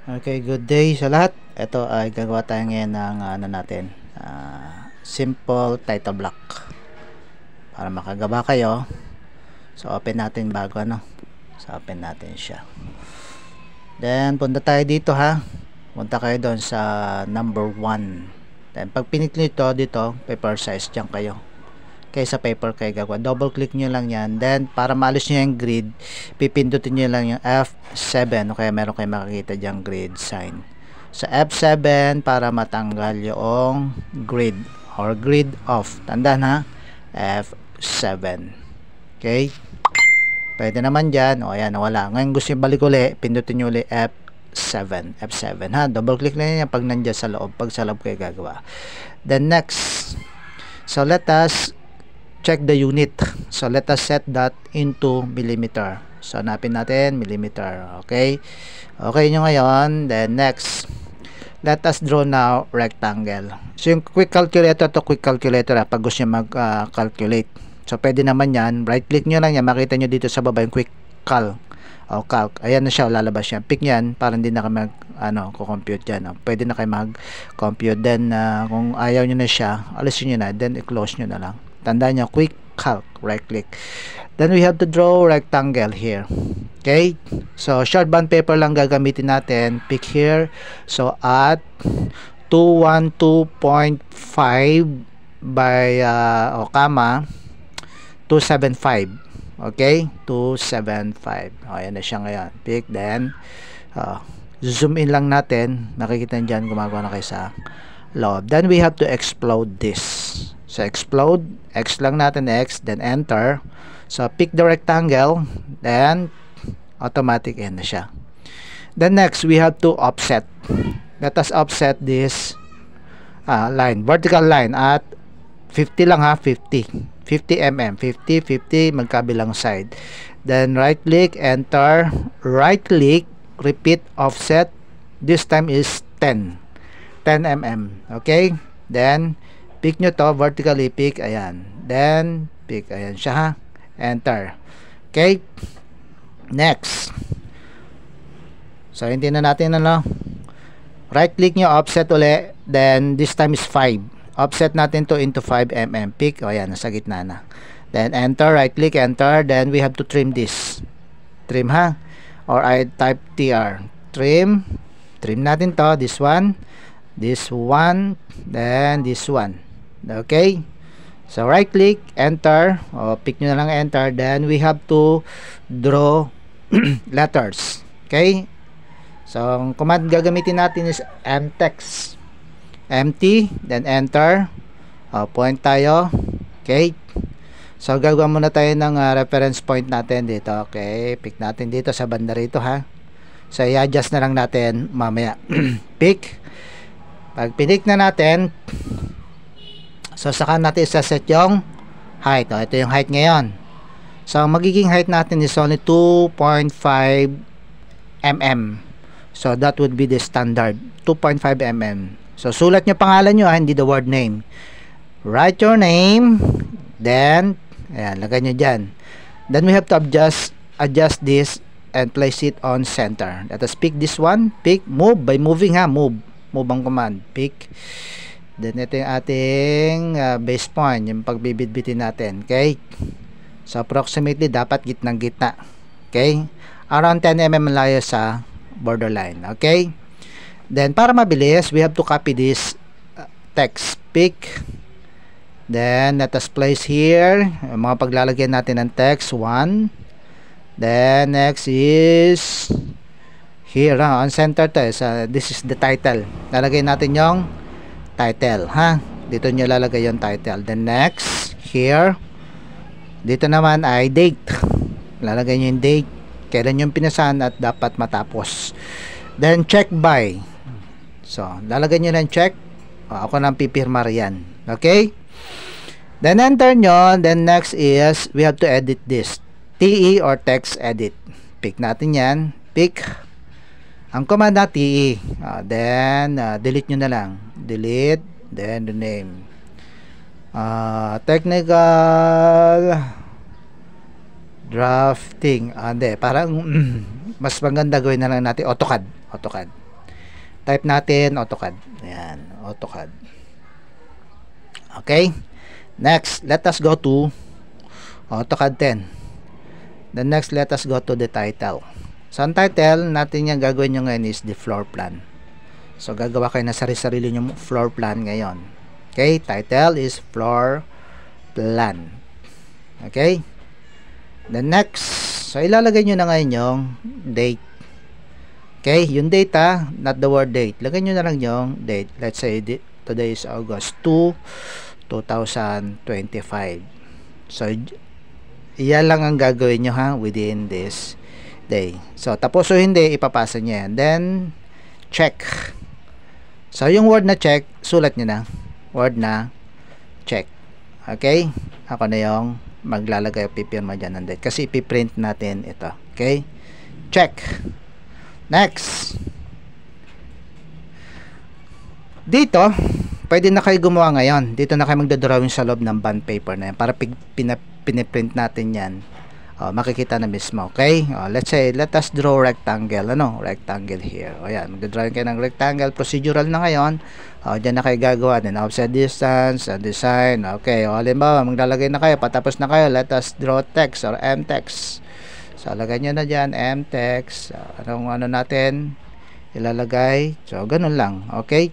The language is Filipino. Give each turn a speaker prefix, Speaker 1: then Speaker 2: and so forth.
Speaker 1: Okay, good day sa lahat. Ito ay gagawa tayo ngayon ng simple title block. Para makagawa kayo. So open natin bago So open natin siya. Then punta tayo dito ha. Punta kayo doon sa number 1. Then pag pinit nyo ito dito, paper size diyan kayo. Okay, sa paper kayo gagawa. Double click nyo lang yan. Then para maalis nyo yung grid, pipindutin nyo lang yung F7. Okay, meron kayo makikita dyan grid sign. Sa F7 para matanggal yung grid or grid off. Tandaan ha, F7. Okay, pwede naman dyan. O ayan, wala. Ngayon gusto nyo balik uli, pindutin nyo uli F7 ha. Double click lang yan pag nandyan sa loob. Pag sa loob kayo gagawa. Then next, so let us check the unit. So let us set that into millimeter. So hanapin natin millimeter. Okay, okay nyo ngayon. Then next, let us draw now rectangle. So yung quick calculator to quick calculator pag gusto nyo mag-calculate. So pwede naman yan, right click nyo lang yan, makita nyo dito sa baba yung quick cal o calc. Ayan na siya, lalabas yan. Pick nyan para hindi na kayo mag compute dyan. Pwede na kayo mag-compute. Then kung ayaw nyo na siya, alisin nyo na, then i-close nyo na lang. Tandaan nyo, quick calc, right click. Then we have to draw rectangle here. Okay, so short bond paper lang gagamitin natin. Pick here. So at 212.5 by comma 275. Okay, 275. Ayan na siya ngayon. Pick, then zoom in lang natin. Makikita nyo dyan, gumagawa na kayo sa loob. Then we have to explode this. So explode, X lang natin, X, then enter. So pick the rectangle, then automatic end na siya. Then next, we have to offset. Let us offset this line, vertical line at 50 lang ha, 50 mm, 50 magkabilang side. Then right click, enter, right click, repeat, offset. This time is 10 mm. Okay, then pick nyo to, vertically pick, ayan. Then, pick, ayan siya ha. Enter. Okay. Next. So, hindi na natin right click nyo, offset uli. Then, this time is 5. Offset natin to into 5 mm. Pick, o ayan, nasa gitna na. Then, enter, right click, enter. Then, we have to trim this. Trim ha. Or I type TR. Trim. Trim natin to, this one, then this one. Okay, so right click, enter, o pick nyo na lang enter. Then we have to draw letters. Okay, so ang command gagamitin natin is mtext, empty, then enter, point tayo. Okay, so gagawa muna tayo ng reference point natin dito. Okay, pick natin dito sa banda rito ha. So i-adjust na lang natin mamaya. Pick, pag pinik na natin, so saka natin isa-set yung height. Ito yung height ngayon. So magiging height natin is only 2.5 mm. So that would be the standard, 2.5 mm. So sulat nyo pangalan nyo hindi the word name. Write your name, then ayan, lagay nyo dyan. Then we have to adjust this and place it on center. Let us pick this one. Pick, move by moving ha, move ang command. Pick. Then ito yung ating base point, yung pagbibitbitin natin. Okay, so approximately dapat gitnang gitna. Okay, around 10 mm layo sa borderline. Okay, then para mabilis, we have to copy this text. Pick, then let us place here yung mga paglalagyan natin ng text. 1, then next is here on center to. So this is the title. Lalagay natin yung title ha, dito nyo lalagay yung title. Then next, here dito naman ay date, lalagay nyo yung date, kailan yung pinasahan at dapat matapos. Then check by, so lalagay nyo ng check, ako nang pipirma yan. Okay, then enter nyo. Then next is we have to edit this, TE or text edit. Pick natin yan, pick ang command na TE, then delete nyo na lang, delete, then the name, technical drafting. Hindi, parang mas maganda gawin na lang natin AutoCAD. Type natin AutoCAD. Ayan, AutoCAD. Okay. Next, let us go to AutoCAD 10. Then next, let us go to the title. So, ang title natin yung gagawin nyo ngayon is the floor plan. So, gagawa kayo na sarili-sarili nyo floor plan ngayon. Okay, title is floor plan. Okay. The next, so ilalagay nyo na ngayon yung date. Okay, yung date not the word date. Lagay nyo na lang yung date. Let's say today is August 2, 2025. So, iyan lang ang gagawin nyo within this day. So, tapos o hindi, ipapasa nyo yan. Then, check. So, yung word na check, sulat nyo na. Word na check. Okay? Ako na yung maglalagay o pipirma dyan ng date. Kasi ipiprint natin ito. Okay? Check. Next. Dito, pwede na kayo gumawa ngayon. Dito na kayo magdodrawing sa loob ng bond paper na yan. Para piniprint natin yan. Makikita na mismo. Okay? Let's say, let us draw rectangle. Rectangle here. Ayan. Magdodrawing kayo ng rectangle. Procedural na ngayon. Diyan na kayo gagawa din. Offset distance, design. Okay. Halimbawa, maglalagay na kayo. Patapos na kayo. Let us draw text or M-text. So, lagay nyo na dyan. M-text. Anong natin ilalagay? So, ganun lang. Okay?